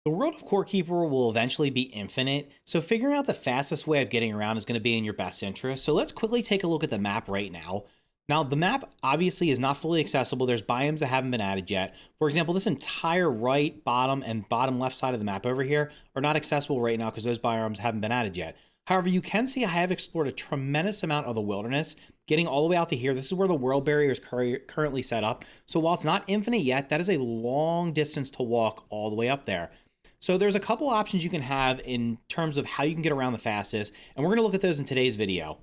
The world of Core Keeper will eventually be infinite, so figuring out the fastest way of getting around is going to be in your best interest. So let's quickly take a look at the map right now. Now, the map obviously is not fully accessible. There's biomes that haven't been added yet. For example, this entire right, bottom, and bottom left side of the map over here are not accessible right now because those biomes haven't been added yet. However, you can see I have explored a tremendous amount of the wilderness, getting all the way out to here. This is where the world barrier is currently set up. So while it's not infinite yet, that is a long distance to walk all the way up there. So there's a couple options you can have in terms of how you can get around the fastest, and we're going to look at those in today's video.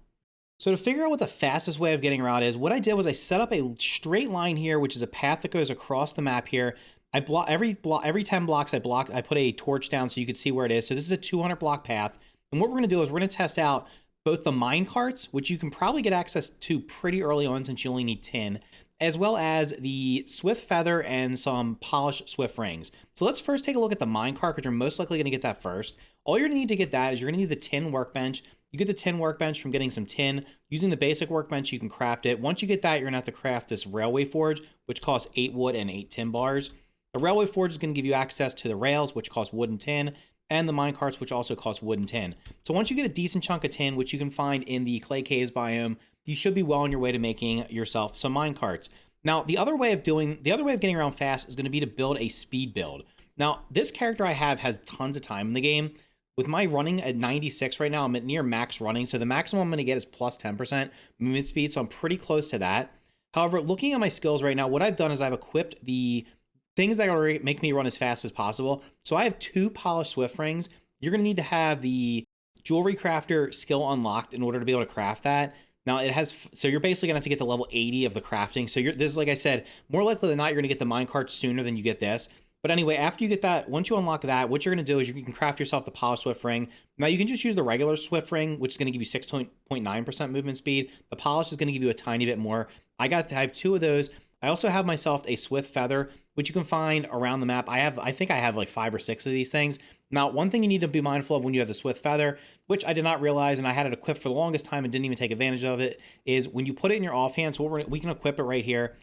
So to figure out what the fastest way of getting around is, what I did was I set up a straight line here, which is a path that goes across the map here. I block every 10 blocks I put a torch down so you can see where it is. So this is a 200 block path. And what we're going to do is we're going to test out both the minecarts, which you can probably get access to pretty early on since you only need tin, as well as the swift feather and some polished swift rings. So let's first take a look at the minecart, because you're most likely going to get that first. All you're going to need to get that is you're going to need the tin workbench. You get the tin workbench from getting some tin. Using the basic workbench, you can craft it. Once you get that, you're going to have to craft this railway forge, which costs 8 wood and 8 tin bars. The railway forge is going to give you access to the rails, which cost wood and tin, and the minecarts, which also cost wood and tin. So once you get a decent chunk of tin, which you can find in the clay caves biome, you should be well on your way to making yourself some minecarts. Now, the other way of getting around fast is going to be to build a speed build. Now, this character I have has tons of time in the game. With my running at 96 right now, I'm at near max running, so the maximum I'm going to get is plus 10% movement speed, so I'm pretty close to that. However, looking at my skills right now, what I've done is I've equipped the things that are make me run as fast as possible. So I have 2 polished swift rings. You're going to need to have the jewelry crafter skill unlocked in order to be able to craft that. Now it has, so you're basically gonna have to get to level 80 of the crafting. So this is, like I said, more likely than not, you're gonna get the minecart sooner than you get this. But anyway, after you get that, once you unlock that, what you're gonna do is you can craft yourself the polished swift ring. Now you can just use the regular swift ring, which is gonna give you 6.9% movement speed. The polished is gonna give you a tiny bit more. I have 2 of those. I also have myself a swift feather, which you can find around the map. I think I have like 5 or 6 of these things. Now, one thing you need to be mindful of when you have the swift feather, which I did not realize, and I had it equipped for the longest time and didn't even take advantage of it, is when you put it in your offhand. So we can equip it right here.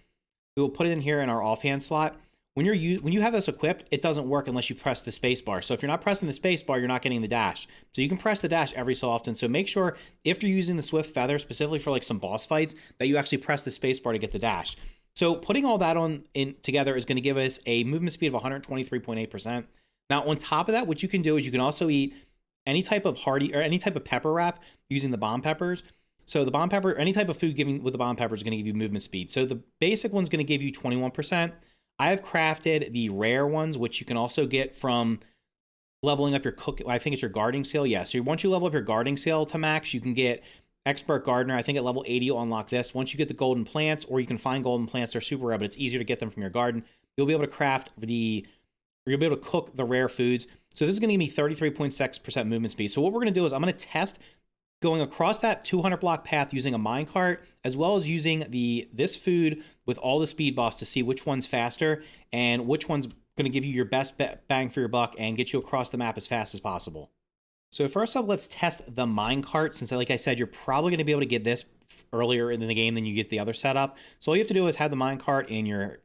We will put it in here in our offhand slot. When you have this equipped, it doesn't work unless you press the space bar. So if you're not pressing the space bar, you're not getting the dash. So you can press the dash every so often. So make sure if you're using the swift feather specifically for like some boss fights, that you actually press the space bar to get the dash. So putting all that together is going to give us a movement speed of 123.8%. Now, on top of that, what you can do is you can also eat any type of any type of pepper wrap using the bomb peppers. So the bomb pepper, any type of food given with the bomb pepper is going to give you movement speed. So the basic one's going to give you 21%. I have crafted the rare ones, which you can also get from leveling up your I think it's your gardening skill. Yeah. So once you level up your gardening skill to max, you can get Expert Gardener. I think at level 80 you'll unlock this. Once you get the golden plants, or you can find golden plants, they're super rare, but it's easier to get them from your garden. You'll be able to you'll be able to cook the rare foods. So this is going to give me 33.6% movement speed. So what we're going to do is I'm going to test going across that 200 block path using a minecart, as well as using this food with all the speed buffs to see which one's faster and which one's going to give you your best bang for your buck and get you across the map as fast as possible. So first up, let's test the minecart, since like I said, you're probably going to be able to get this earlier in the game than you get the other setup. So all you have to do is have the minecart in your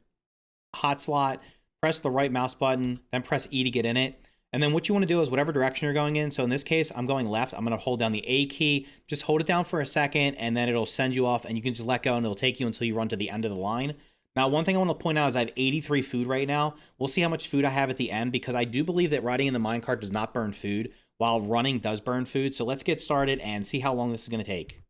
hot slot, press the right mouse button, then press E to get in it. And then what you want to do is whatever direction you're going in. So in this case, I'm going left. I'm going to hold down the A key. Just hold it down for a second, and then it'll send you off, and you can just let go, and it'll take you until you run to the end of the line. Now, one thing I want to point out is I have 83 food right now. We'll see how much food I have at the end, because I do believe that riding in the minecart does not burn food, while running does burn food. So let's get started and see how long this is going to take.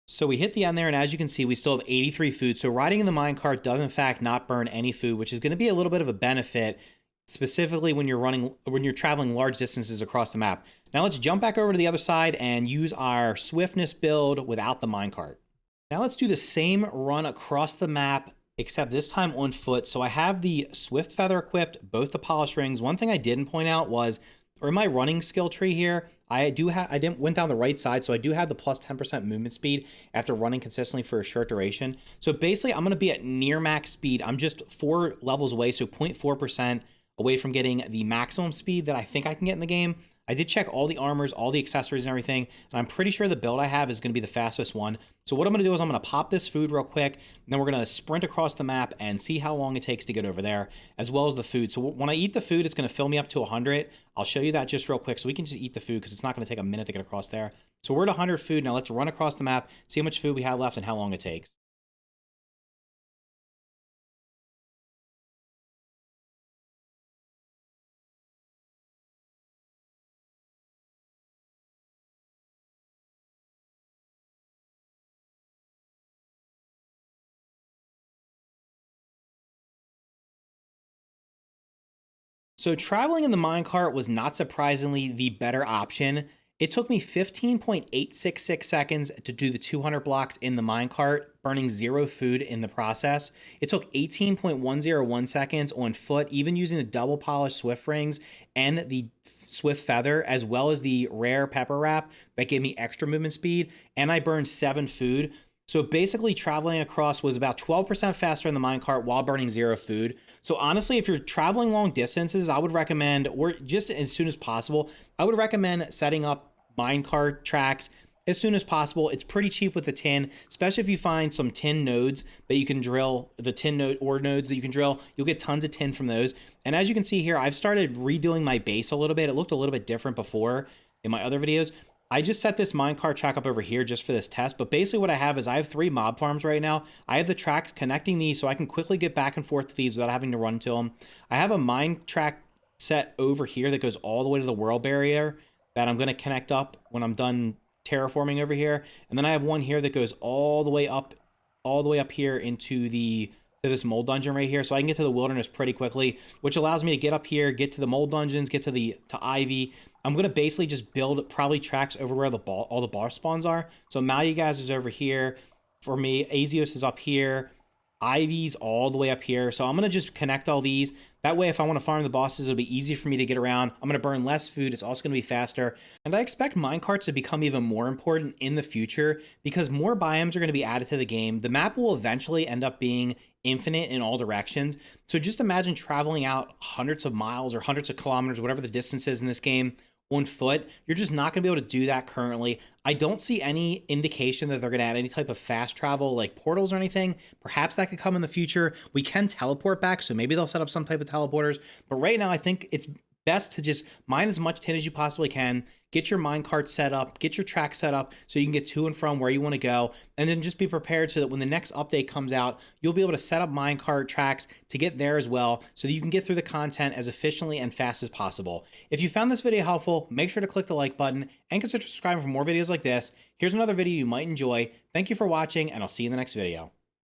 So we hit the end there, and as you can see, we still have 83 food. So riding in the minecart does in fact not burn any food, which is going to be a little bit of a benefit, specifically when you're traveling large distances across the map. Now let's jump back over to the other side and use our swiftness build without the minecart. Now let's do the same run across the map, except this time on foot. So I have the swift feather equipped, both the polished rings. One thing I didn't point out was, or in my running skill tree here, I didn't went down the right side, so I do have the plus 10% movement speed after running consistently for a short duration. So basically, I'm going to be at near max speed. I'm just 4 levels away, so 0.4% away from getting the maximum speed that I think I can get in the game. I did check all the armors, all the accessories and everything, and I'm pretty sure the build I have is going to be the fastest one. So what I'm going to do is I'm going to pop this food real quick, and then we're going to sprint across the map and see how long it takes to get over there, as well as the food. So when I eat the food, it's going to fill me up to 100. I'll show you that just real quick, so we can just eat the food because it's not going to take a minute to get across there. So we're at 100 food. Now let's run across the map, see how much food we have left and how long it takes. So traveling in the minecart was not surprisingly the better option. It took me 15.866 seconds to do the 200 blocks in the minecart, burning 0 food in the process. It took 18.101 seconds on foot, even using the double polished swift rings and the swift feather, as well as the rare pepper wrap that gave me extra movement speed. And I burned 7 food. So basically, traveling across was about 12% faster in the minecart while burning 0 food. So honestly, if you're traveling long distances, I would recommend, or just as soon as possible, I would recommend setting up minecart tracks as soon as possible. It's pretty cheap with the tin, especially if you find some tin nodes that you can drill, the tin node ore nodes that you can drill. You'll get tons of tin from those. And as you can see here, I've started redoing my base a little bit. It looked a little bit different before in my other videos. I just set this minecart track up over here just for this test, but basically what I have is I have 3 mob farms right now. I have the tracks connecting these so I can quickly get back and forth to these without having to run to them. I have a mine track set over here that goes all the way to the world barrier that I'm going to connect up when I'm done terraforming over here. And then I have one here that goes all the way up here into this mold dungeon right here, so I can get to the wilderness pretty quickly, which allows me to get up here, get to the mold dungeons, get to Ivy. I'm gonna basically just build probably tracks over where all the boss spawns are. So Malugaz is over here for me. Azios is up here. Ivy's all the way up here. So I'm going to just connect all these. That way, if I want to farm the bosses, it'll be easy for me to get around. I'm going to burn less food. It's also going to be faster. And I expect minecarts to become even more important in the future because more biomes are going to be added to the game. The map will eventually end up being infinite in all directions. So just imagine traveling out hundreds of miles or hundreds of kilometers, whatever the distance is in this game, on foot. You're just not going to be able to do that currently. I don't see any indication that they're going to add any type of fast travel like portals or anything. Perhaps that could come in the future. We can teleport back, so maybe they'll set up some type of teleporters. But right now, I think it's best to just mine as much tin as you possibly can, get your minecart set up, get your track set up so you can get to and from where you want to go, and then just be prepared so that when the next update comes out, you'll be able to set up minecart tracks to get there as well so that you can get through the content as efficiently and fast as possible. If you found this video helpful, make sure to click the like button and consider subscribing for more videos like this. Here's another video you might enjoy. Thank you for watching, and I'll see you in the next video.